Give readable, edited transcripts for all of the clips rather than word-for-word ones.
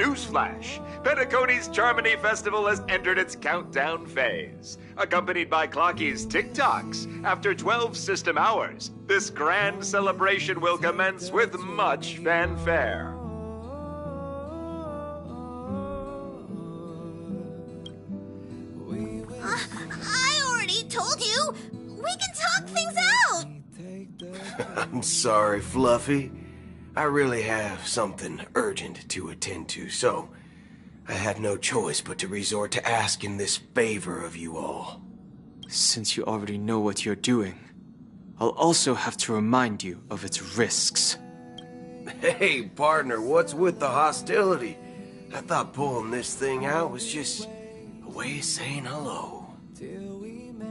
Newsflash! Penacony's Charmony Festival has entered its countdown phase. Accompanied by Clocky's TikToks, after 12 system hours, this grand celebration will commence with much fanfare. I already told you! We can talk things out! I'm sorry, Fluffy. I really have something urgent to attend to, so I had no choice but to resort to asking this favor of you all. Since you already know what you're doing, I'll also have to remind you of its risks. Hey, partner, what's with the hostility? I thought pulling this thing out was just a way of saying hello.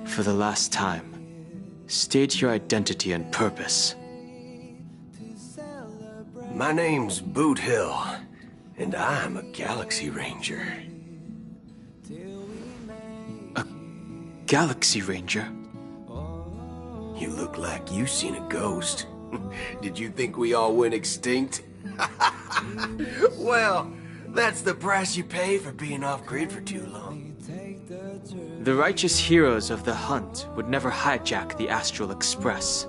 For the last time, state your identity and purpose. My name's Boot Hill, and I'm a Galaxy Ranger. A Galaxy Ranger? You look like you seen a ghost. Did you think we all went extinct? Well, that's the price you pay for being off-grid for too long. The righteous heroes of the hunt would never hijack the Astral Express.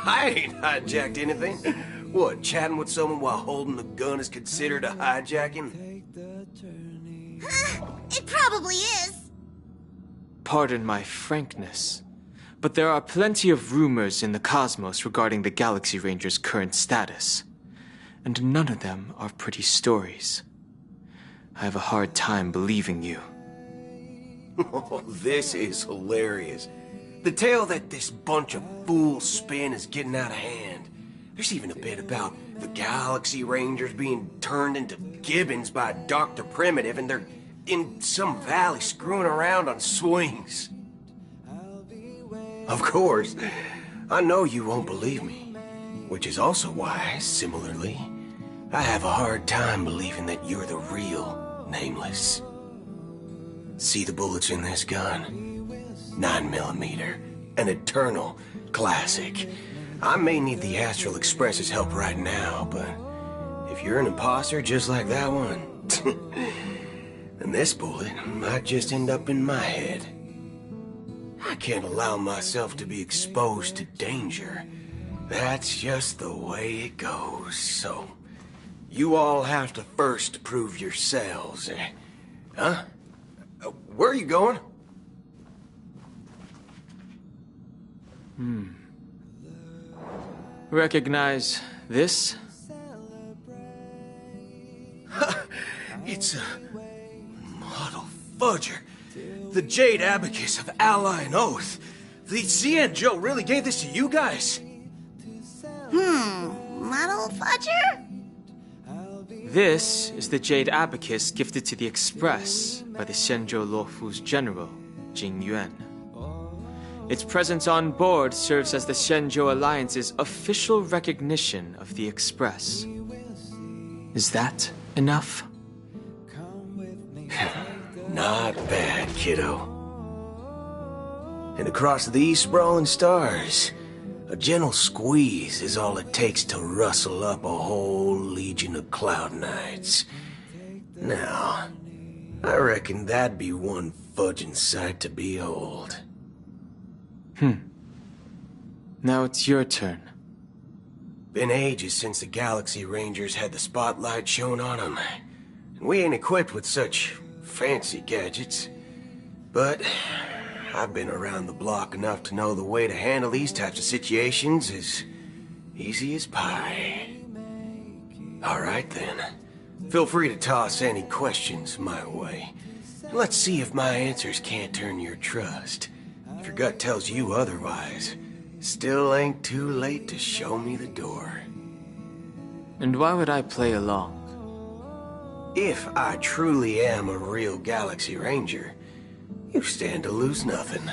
I ain't hijacked anything. What, chatting with someone while holding a gun is considered a hijacking? It probably is. Pardon my frankness, but there are plenty of rumors in the cosmos regarding the Galaxy Ranger's current status, and none of them are pretty stories. I have a hard time believing you. Oh, this is hilarious. The tale that this bunch of fools spin is getting out of hand. There's even a bit about the Galaxy Rangers being turned into gibbons by Dr. Primitive, and they're in some valley screwing around on swings. Of course, I know you won't believe me, which is also why, similarly, I have a hard time believing that you're the real Nameless. See the bullets in this gun? 9mm, an eternal classic. I may need the Astral Express's help right now, but if you're an imposter just like that one, then this bullet might just end up in my head. I can't allow myself to be exposed to danger. That's just the way it goes, so you all have to first prove yourselves. Huh? Where are you going? Recognize this? It's a model fudger. The Jade Abacus of Ally and Oath. The CN Joe really gave this to you guys? Model fudger? This is the Jade Abacus gifted to the Express by the Xianzhou Luofu's general, Jing Yuan. Its presence on board serves as the Xianzhou Alliance's official recognition of the Express. Is that enough? Not bad, kiddo. And across these sprawling stars, a gentle squeeze is all it takes to rustle up a whole legion of Cloud Knights. Now, I reckon that'd be one fudging sight to behold. Now it's your turn. Been ages since the Galaxy Rangers had the spotlight shone on them. And we ain't equipped with such fancy gadgets. But I've been around the block enough to know the way to handle these types of situations is easy as pie. Alright then. Feel free to toss any questions my way. Let's see if my answers can't turn your trust. If your gut tells you otherwise, still ain't too late to show me the door. And why would I play along? If I truly am a real Galaxy Ranger, you stand to lose nothing.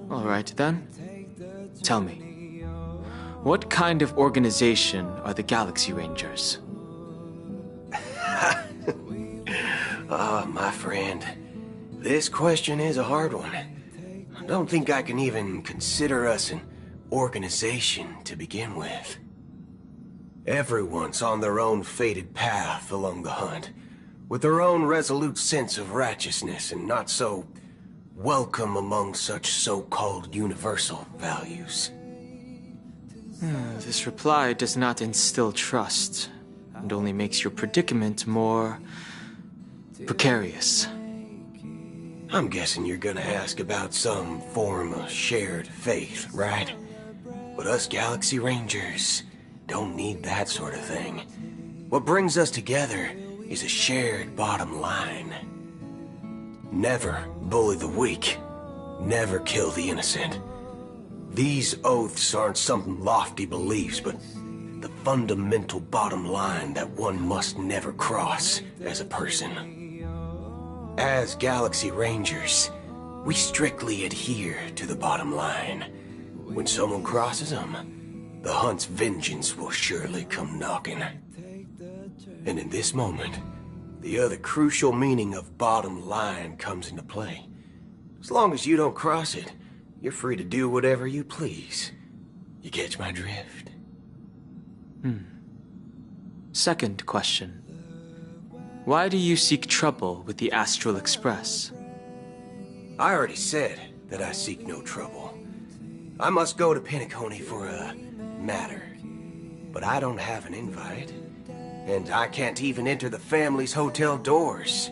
All right then. Tell me, what kind of organization are the Galaxy Rangers? My friend, this question is a hard one. I don't think I can even consider us an organization to begin with. Everyone's on their own fated path along the hunt, with their own resolute sense of righteousness and not so welcome among such so-called universal values. This reply does not instill trust, and only makes your predicament more precarious. I'm guessing you're gonna ask about some form of shared faith, right? But us Galaxy Rangers don't need that sort of thing. What brings us together is a shared bottom line. Never bully the weak. Never kill the innocent. These oaths aren't some lofty beliefs, but the fundamental bottom line that one must never cross as a person. As Galaxy Rangers, we strictly adhere to the bottom line. When someone crosses them, the hunt's vengeance will surely come knocking. And in this moment, the other crucial meaning of bottom line comes into play. As long as you don't cross it, you're free to do whatever you please. You catch my drift? Second question. Why do you seek trouble with the Astral Express? I already said that I seek no trouble. I must go to Penacony for a matter. But I don't have an invite. And I can't even enter the family's hotel doors.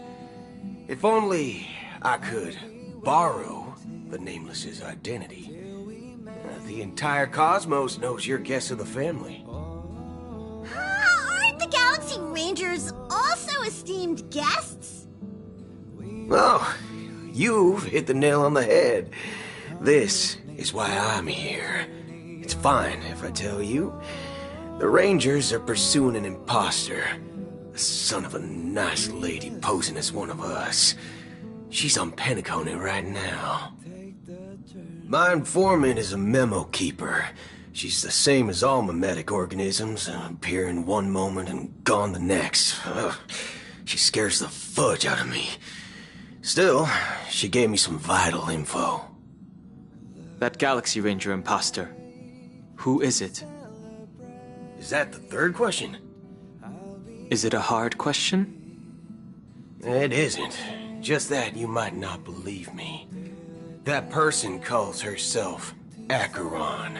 If only I could borrow the Nameless's identity. The entire cosmos knows you're guests of the family. Aren't the Galaxy Rangers also esteemed guests? Oh, you've hit the nail on the head. This is why I'm here. It's fine if I tell you. The Rangers are pursuing an imposter. The son of a nice lady posing as one of us. She's on Penacony right now. My informant is a memo keeper. She's the same as all mimetic organisms, appearing one moment and gone the next. Ugh, she scares the fudge out of me. Still, she gave me some vital info. That Galaxy Ranger imposter. Who is it? Is that the third question? Is it a hard question? It isn't. Just that you might not believe me. That person calls herself Acheron.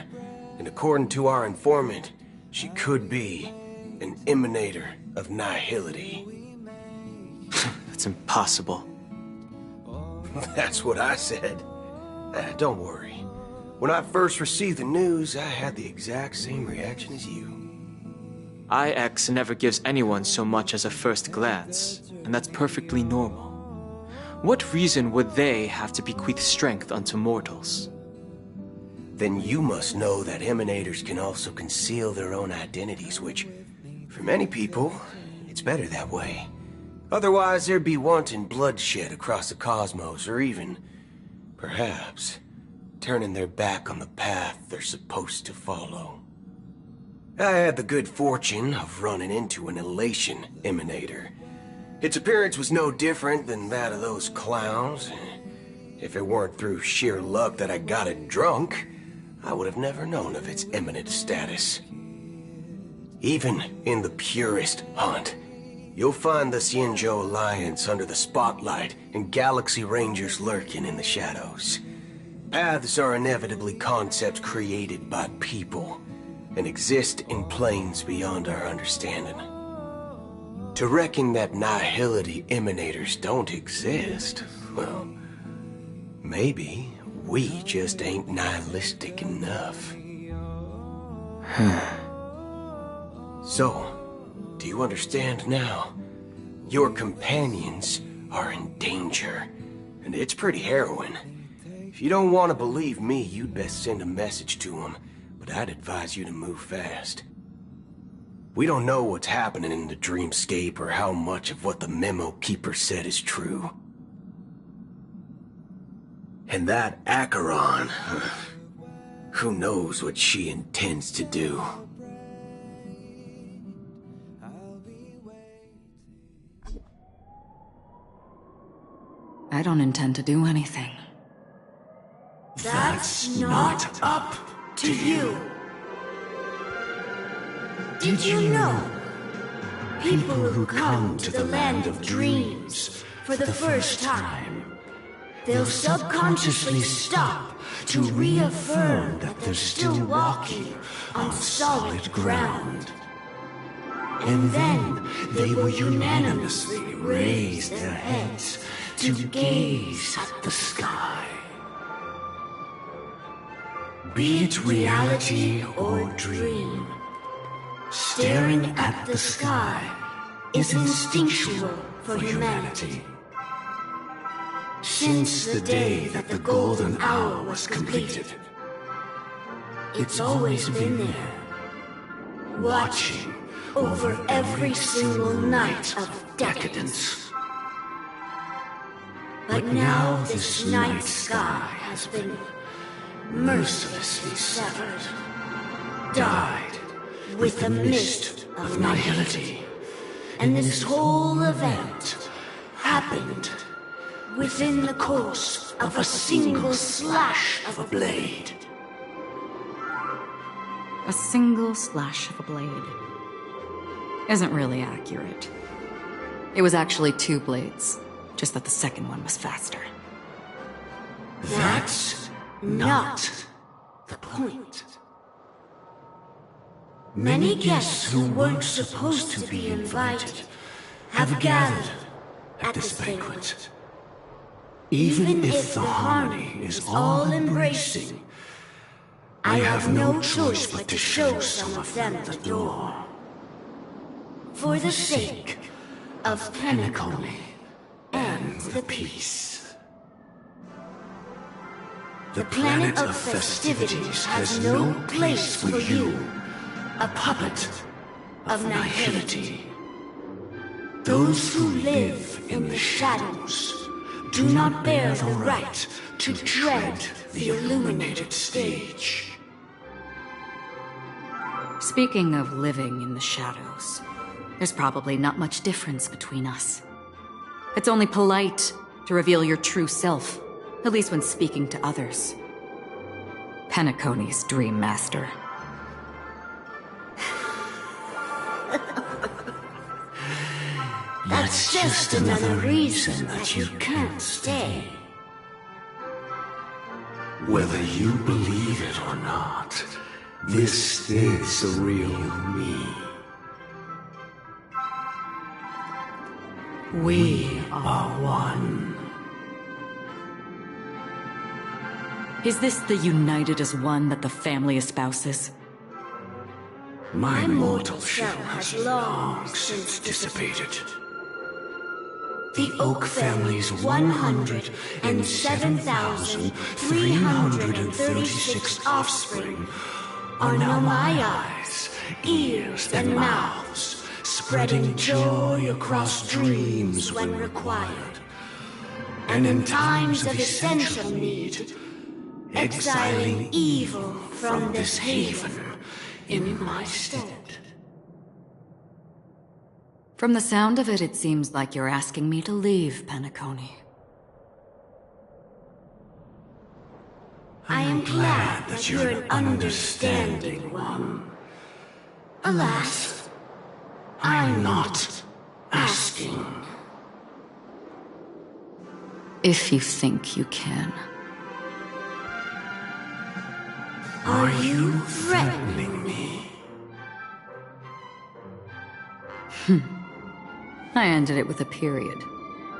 And according to our informant, she could be an emanator of nihility. That's impossible. That's what I said. Don't worry. When I first received the news, I had the exact same reaction as you. IX never gives anyone so much as a first glance, and that's perfectly normal. What reason would they have to bequeath strength unto mortals? Then you must know that emanators can also conceal their own identities, which, for many people, it's better that way. Otherwise, there'd be wanton bloodshed across the cosmos, or even, perhaps, turning their back on the path they're supposed to follow. I had the good fortune of running into an elation emanator. Its appearance was no different than that of those clowns. If it weren't through sheer luck that I got it drunk, I would have never known of its eminent status. Even in the purest hunt, you'll find the Xianzhou Alliance under the spotlight and Galaxy Rangers lurking in the shadows. Paths are inevitably concepts created by people and exist in planes beyond our understanding. To reckon that nihility emanators don't exist, well, maybe we just ain't nihilistic enough. So, do you understand now? Your companions are in danger, and it's pretty harrowing. If you don't want to believe me, you'd best send a message to them, but I'd advise you to move fast. We don't know what's happening in the dreamscape or how much of what the memo keeper said is true. And that Acheron, who knows what she intends to do? I don't intend to do anything. That's not up to you. Did you know? People who come to the land of dreams for the first time, they'll subconsciously stop to reaffirm that they're still walking on solid ground. And then they will unanimously raise their heads to gaze at the sky. Be it reality or dream, staring at the sky is instinctual for humanity. Since the day that the golden hour was completed, it's always been there, watching over every single night of decadence. But now this night sky has been mercilessly severed, dyed with the mist of nihility. And this whole event happened within the course of a single slash of a blade. A single slash of a blade isn't really accurate. It was actually 2 blades, just that the second one was faster. That's not the point. Many guests who weren't supposed to be invited have gathered at this banquet. Even if the harmony is all-embracing, I have no choice but to show some of them the door. For the sake of Penacony and the peace. The planet of festivities has no place for you, a puppet of nihility. Those who live in the shadows do not bear the right to tread the illuminated stage. Speaking of living in the shadows, there's probably not much difference between us. It's only polite to reveal your true self, at least when speaking to others. Penacony's Dream Master. That's just another reason that you can't stay. Whether you believe it or not, this is the real me. We are one. Is this the united as one that the family espouses? My mortal shell has long since dissipated. The Oak family's 107,336 offspring are now my eyes, ears, and mouths, spreading joy across dreams when required. And in times of essential need, exiling evil from this haven in my stead. From the sound of it, it seems like you're asking me to leave, Penacony. I am glad that you're an understanding one. Alas, I'm not asking. If you think you can. Are you threatening me? I ended it with a period.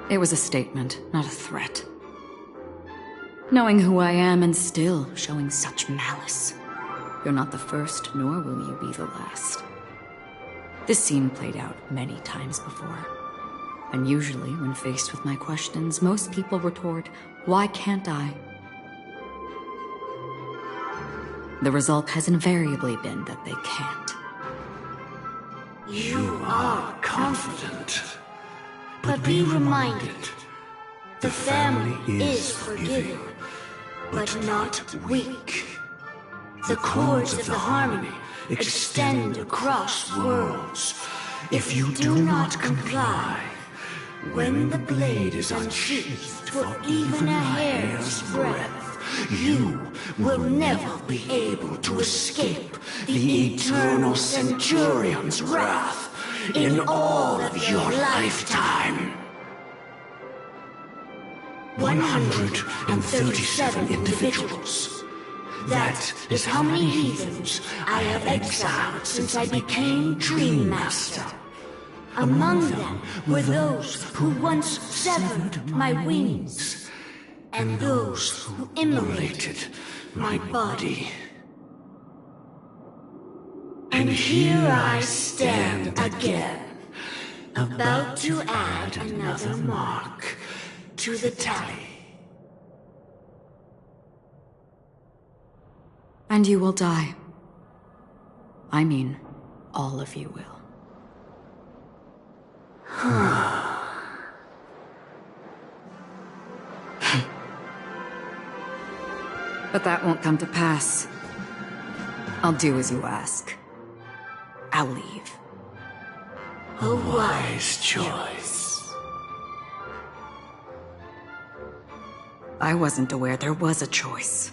It was a statement, not a threat. Knowing who I am and still showing such malice. You're not the first, nor will you be the last. This scene played out many times before. And usually, when faced with my questions, most people retort, "Why can't I?" The result has invariably been that they can't. You are confident. But be reminded, the family is forgiving, but not weak. The cords of the harmony extend across worlds. If you do not comply, when the blade is unsheathed for even a hair's breadth, you will never be able to escape the eternal Centurion's wrath in all of your lifetime. 137 individuals. That is how many heathens I have exiled since I became Dream Master. Among them were those who once severed my wings, and those who immolated my body. And here I stand again, about to add another mark to the tally. And you will die. I mean, all of you will. But that won't come to pass. I'll do as you ask. I'll leave. A wise choice. I wasn't aware there was a choice.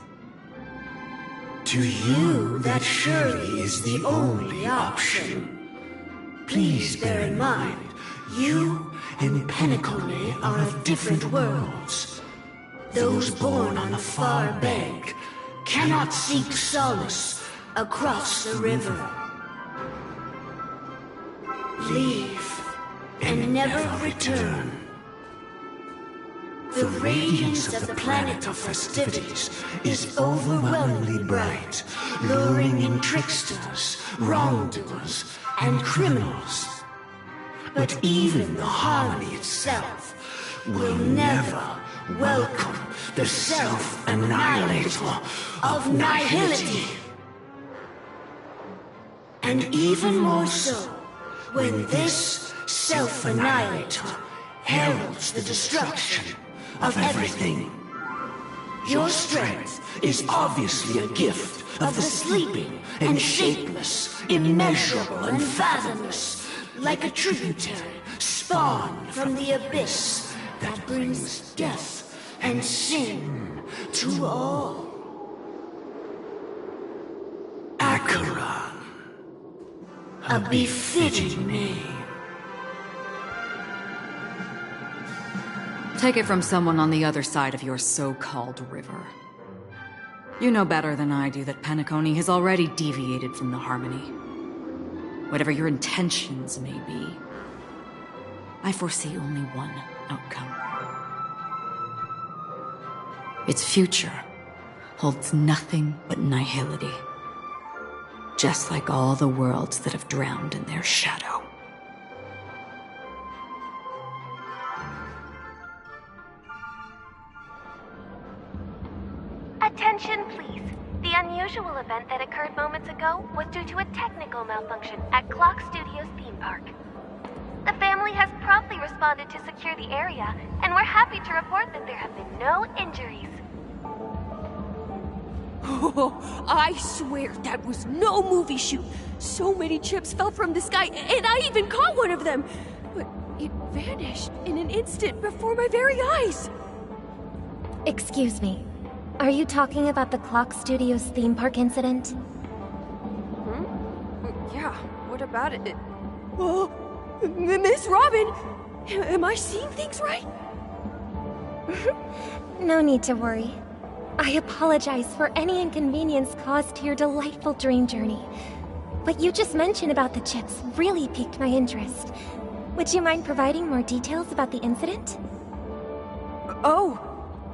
To you, that surely is the only option. Please bear in mind, you and Penacony are of different worlds. Those born on the far bank cannot seek solace across the river. Leave and never return. The radiance of the planet of festivities is overwhelmingly bright, luring in tricksters, wrongdoers, and criminals. But even the harmony itself will never welcome the self-annihilator of nihility. And even more so, when this self-annihilator heralds the destruction of everything. Your strength is obviously a gift of the sleeping and shapeless, immeasurable and fathomless, like a tributary spawned from the abyss that brings death and sin to all. Acheron, a befitting name. Take it from someone on the other side of your so-called river. You know better than I do that Penacony has already deviated from the harmony. Whatever your intentions may be, I foresee only one outcome. Its future holds nothing but nihility. Just like all the worlds that have drowned in their shadow. Attention, please. The unusual event that occurred moments ago was due to a technical malfunction at Clock Studios theme park. The family has promptly responded to secure the area, and we're happy to report that there have been no injuries. Oh, I swear that was no movie shoot. So many chips fell from the sky, and I even caught one of them. But it vanished in an instant before my very eyes. Excuse me. Are you talking about the Clock Studios theme park incident? Hmm? Yeah, what about it? Oh, Miss Robin! Am I seeing things right? No need to worry. I apologize for any inconvenience caused to your delightful dream journey. What you just mentioned about the chips really piqued my interest. Would you mind providing more details about the incident? Oh,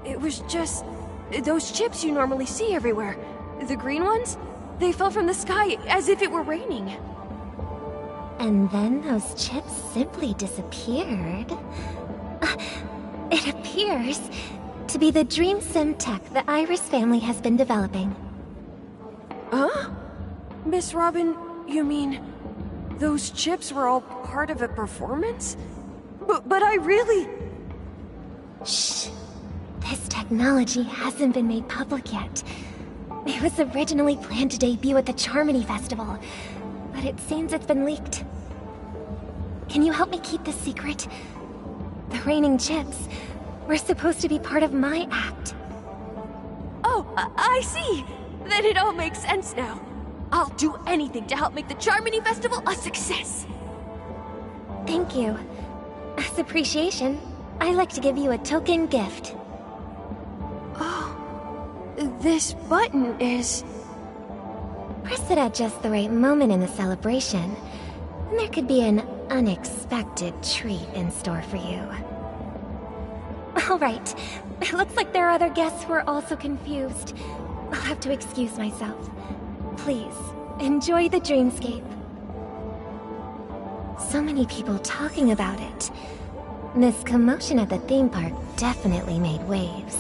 it was just those chips you normally see everywhere. The green ones? They fell from the sky as if it were raining. And then those chips simply disappeared. It appears to be the Dream Sim tech the Iris family has been developing. Huh? Miss Robin, you mean those chips were all part of a performance? But I really... Shh. This technology hasn't been made public yet. It was originally planned to debut at the Charmony Festival, but it seems it's been leaked. Can you help me keep this secret? The raining chips were supposed to be part of my act. Oh, I see. Then it all makes sense now. I'll do anything to help make the Charmony Festival a success. Thank you. As appreciation, I'd like to give you a token gift. Oh, this button is... Press it at just the right moment in the celebration, and there could be an unexpected treat in store for you. All right. It looks like there are other guests who are also confused. I'll have to excuse myself. Please, enjoy the dreamscape. So many people talking about it. This commotion at the theme park definitely made waves.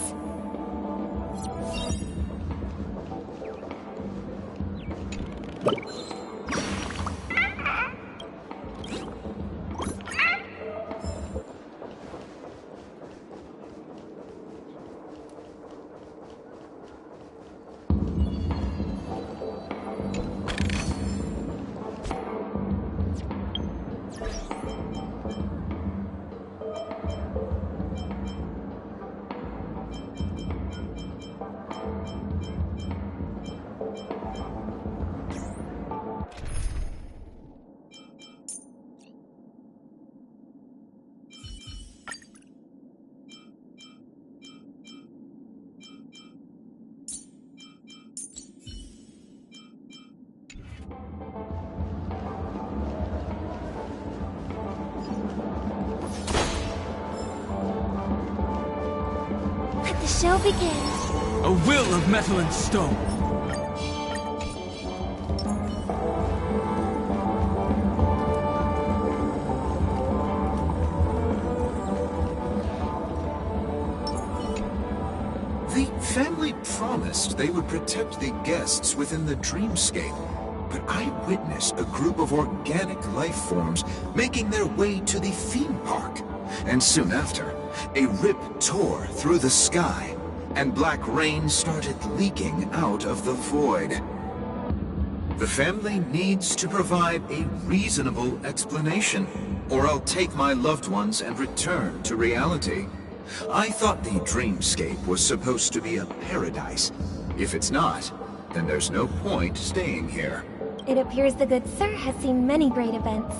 Let the show begin. A will of metal and stone. The family promised they would protect the guests within the dreamscape, but I witnessed a group of organic life forms making their way to the theme park. And soon after, a rip tore through the sky, and black rain started leaking out of the void. The family needs to provide a reasonable explanation, or I'll take my loved ones and return to reality. I thought the dreamscape was supposed to be a paradise. If it's not, then there's no point staying here. It appears the good sir has seen many great events.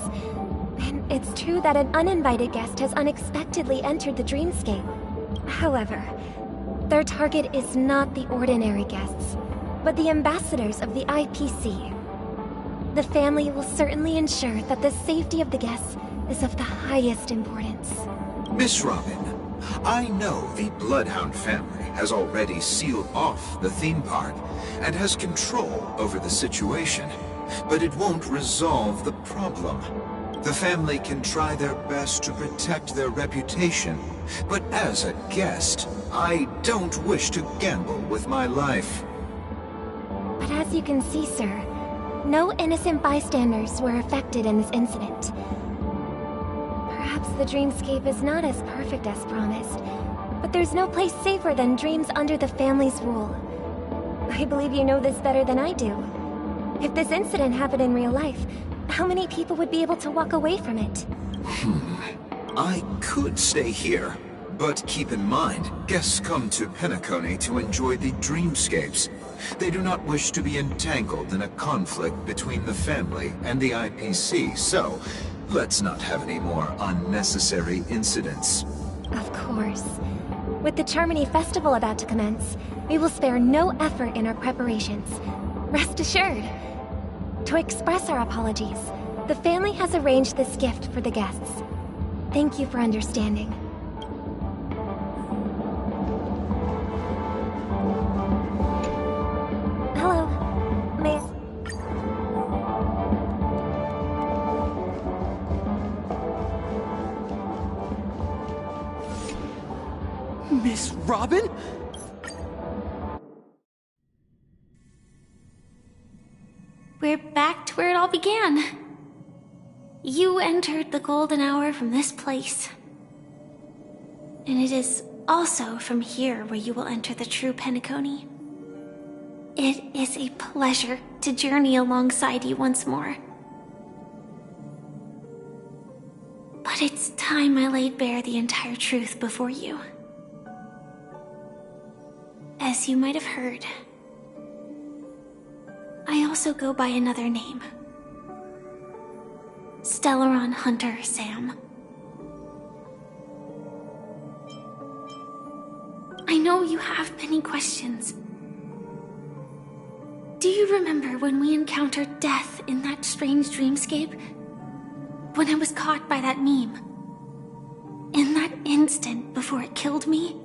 And it's true that an uninvited guest has unexpectedly entered the dreamscape. However, their target is not the ordinary guests, but the ambassadors of the IPC. The family will certainly ensure that the safety of the guests is of the highest importance. Miss Robin, I know the Bloodhound family has already sealed off the theme park and has control over the situation, but it won't resolve the problem. The family can try their best to protect their reputation, but as a guest, I don't wish to gamble with my life. But as you can see, sir, no innocent bystanders were affected in this incident. Perhaps the dreamscape is not as perfect as promised, but there's no place safer than dreams under the family's rule. I believe you know this better than I do. If this incident happened in real life, how many people would be able to walk away from it? I could stay here, but keep in mind, guests come to Penacony to enjoy the dreamscapes. They do not wish to be entangled in a conflict between the family and the IPC, so let's not have any more unnecessary incidents. Of course. With the Charmony Festival about to commence, we will spare no effort in our preparations. Rest assured. To express our apologies, the family has arranged this gift for the guests. Thank you for understanding. Hello. May I... Miss Robin? We're back to where it all began. You entered the golden hour from this place. And it is also from here where you will enter the true Penacony. It is a pleasure to journey alongside you once more. But it's time I laid bare the entire truth before you. as you might have heard, I also go by another name. Stellaron Hunter Sam. I know you have many questions. Do you remember when we encountered death in that strange dreamscape? When I was caught by that meme? In that instant before it killed me?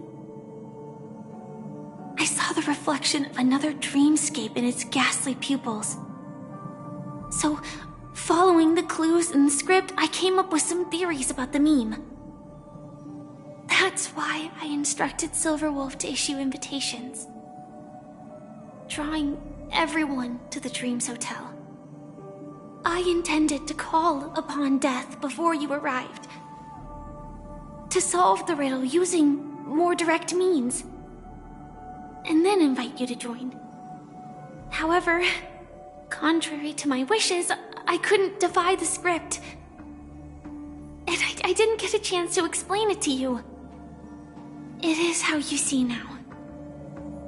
I saw the reflection of another dreamscape in its ghastly pupils. So, following the clues in the script, I came up with some theories about the meme. That's why I instructed Silverwolf to issue invitations, drawing everyone to the Dreams Hotel. I intended to call upon death before you arrived, to solve the riddle using more direct means, and then invite you to join. However, contrary to my wishes, I couldn't defy the script, and I didn't get a chance to explain it to you. It is how you see now.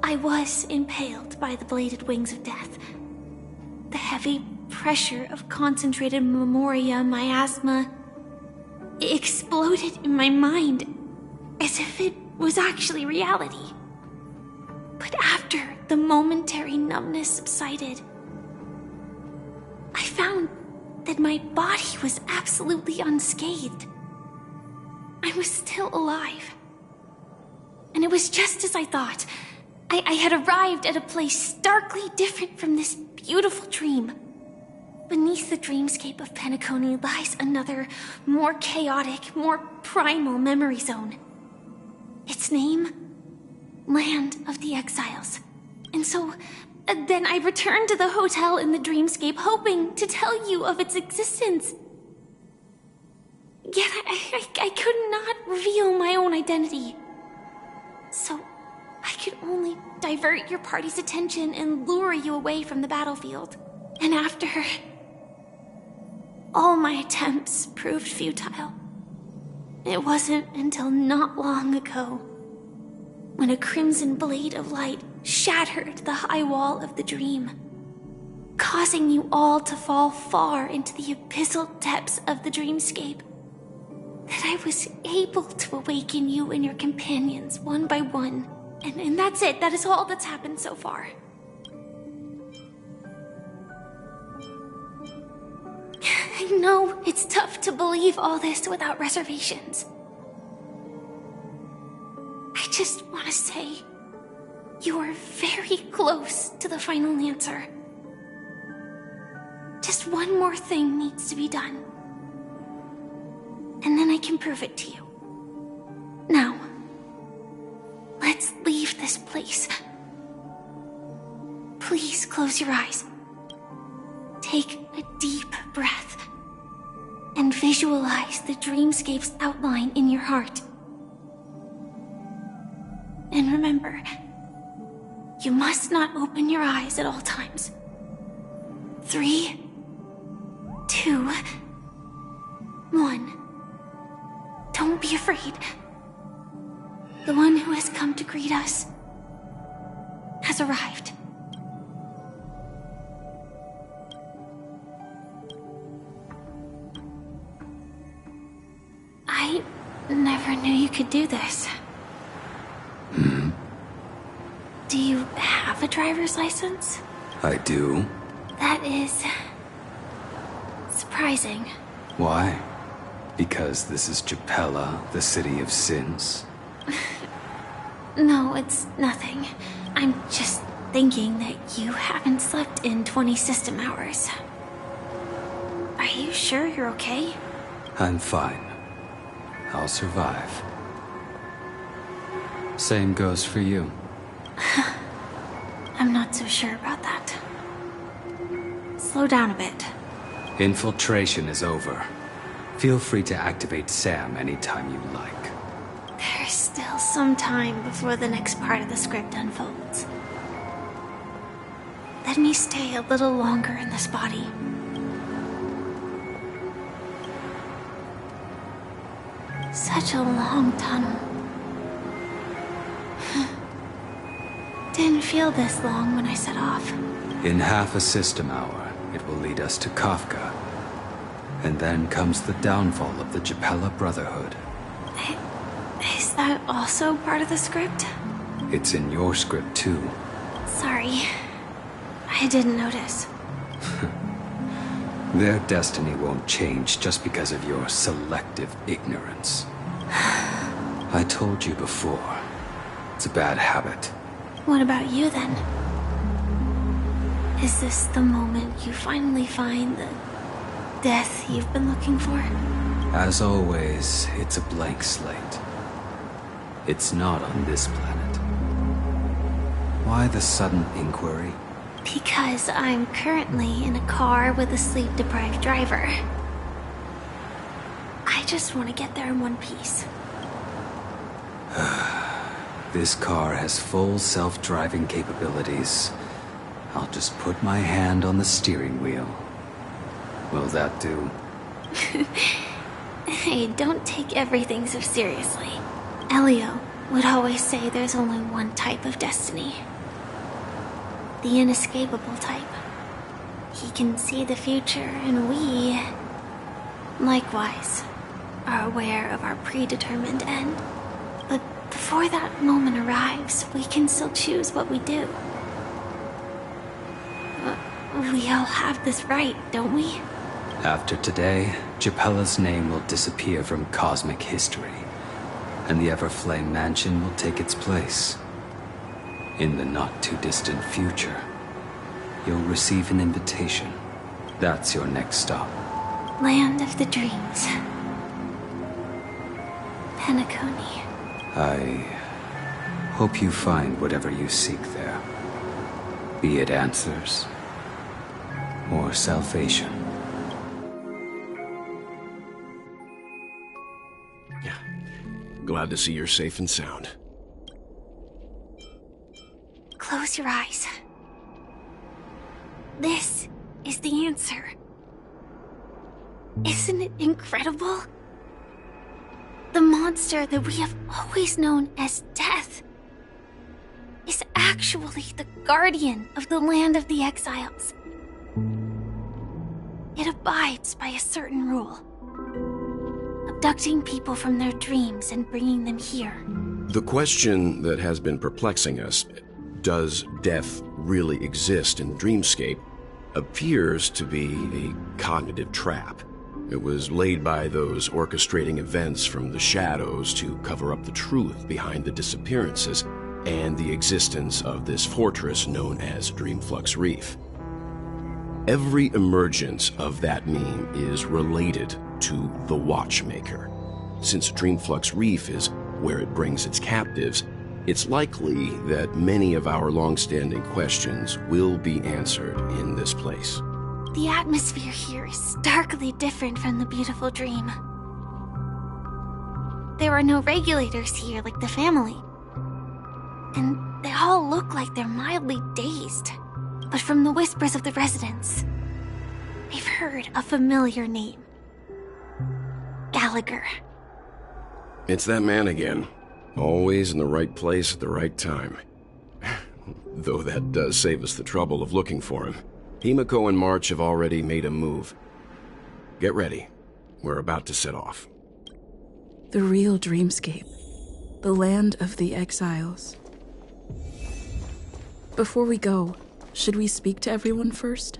I was impaled by the bladed wings of death. The heavy pressure of concentrated memoria miasma exploded in my mind as if it was actually reality. But after the momentary numbness subsided, I found that my body was absolutely unscathed. I was still alive. And it was just as I thought. I had arrived at a place starkly different from this beautiful dream. Beneath the dreamscape of Penacony lies another, more chaotic, more primal memory zone. Its name? Land of the Exiles. And so, then I returned to the hotel in the dreamscape, hoping to tell you of its existence. Yet I could not reveal my own identity. So, I could only divert your party's attention and lure you away from the battlefield. And after all my attempts proved futile, it wasn't until not long ago when a crimson blade of light shattered the high wall of the dream, causing you all to fall far into the abyssal depths of the dreamscape, that I was able to awaken you and your companions one by one. And that's it. That is all that's happened so far. I know it's tough to believe all this without reservations. I just want to say, you are very close to the final answer. Just one more thing needs to be done. And then I can prove it to you. Now, let's leave this place. Please close your eyes. Take a deep breath and visualize the dreamscape's outline in your heart. And remember, you must not open your eyes at all times. 3, 2, 1. Don't be afraid. The one who has come to greet us has arrived. I never knew you could do this. Do you have a driver's license? I do. That is surprising. Why? Because this is Japella, the city of sins? No, it's nothing. I'm just thinking that you haven't slept in 20 system hours. Are you sure you're okay? I'm fine. I'll survive. Same goes for you. I'm not so sure about that. Slow down a bit. Infiltration is over. Feel free to activate Sam anytime you like. There's still some time before the next part of the script unfolds. Let me stay a little longer in this body. Such a long tunnel. Didn't feel this long when I set off. In half a system hour, it will lead us to Kafka. And then comes the downfall of the Japella Brotherhood. Is that also part of the script? It's in your script too. Sorry. I didn't notice. Their destiny won't change just because of your selective ignorance. I told you before. It's a bad habit. What about you then? Is this the moment you finally find the death you've been looking for? As always, it's a blank slate. It's not on this planet. Why the sudden inquiry? Because I'm currently in a car with a sleep-deprived driver. I just want to get there in one piece. This car has full self-driving capabilities. I'll just put my hand on the steering wheel. Will that do? Hey, don't take everything so seriously. Elio would always say there's only one type of destiny. The inescapable type. He can see the future, and we, likewise, are aware of our predetermined end. But before that moment arrives, we can still choose what we do. We all have this right, don't we? After today, Japella's name will disappear from cosmic history, and the Everflame Mansion will take its place. In the not-too-distant future, you'll receive an invitation. That's your next stop. Land of the Dreams. Penacony. I hope you find whatever you seek there. Be it answers or salvation. Yeah. Glad to see you're safe and sound. Close your eyes. This is the answer. Isn't it incredible? The monster that we have always known as Death is actually the guardian of the land of the exiles. It abides by a certain rule. Abducting people from their dreams and bringing them here. The question that has been perplexing us, does death really exist in the dreamscape, appears to be a cognitive trap. It was laid by those orchestrating events from the shadows to cover up the truth behind the disappearances and the existence of this fortress known as Dreamflux Reef. Every emergence of that meme is related to the Watchmaker. Since Dreamflux Reef is where it brings its captives, it's likely that many of our long-standing questions will be answered in this place. The atmosphere here is starkly different from the beautiful dream. There are no regulators here like the family. And they all look like they're mildly dazed. But from the whispers of the residents, I've heard a familiar name. Gallagher. It's that man again. Always in the right place at the right time. Though that does save us the trouble of looking for him. Himiko and March have already made a move. Get ready. We're about to set off. The real dreamscape. The land of the exiles. Before we go, should we speak to everyone first?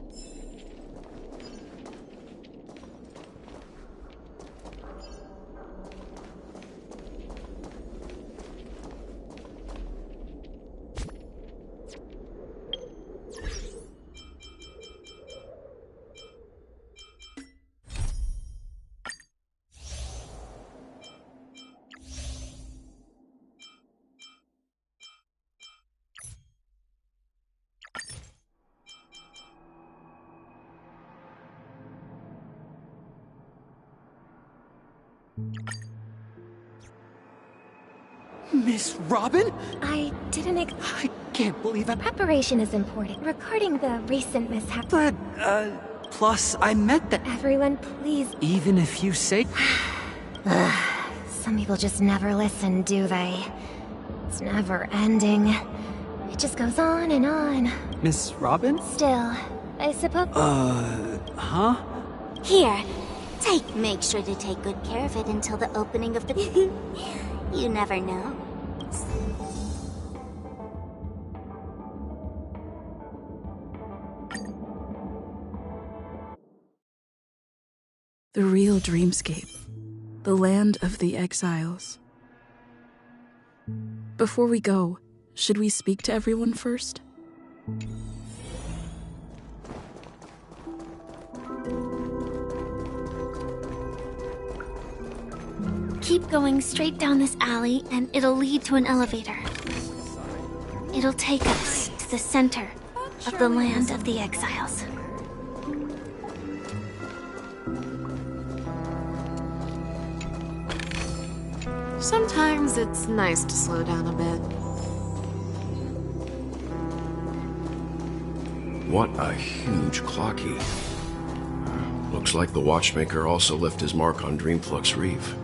Miss Robin? I didn't I can't believe it. Preparation is important. Regarding the recent mishap. But, plus I meant that... Everyone, please. Even if you say... Some people just never listen, do they? It's never ending. It just goes on and on. Miss Robin? Still, I suppose... Huh? Here, make sure to take good care of it until the opening of the... You never know. The real dreamscape. The land of the exiles. Before we go, should we speak to everyone first? Keep going straight down this alley and it'll lead to an elevator. It'll take us to the center of the land of the exiles. Sometimes it's nice to slow down a bit. What a huge clocky. Looks like the watchmaker also left his mark on Dreamflux Reef.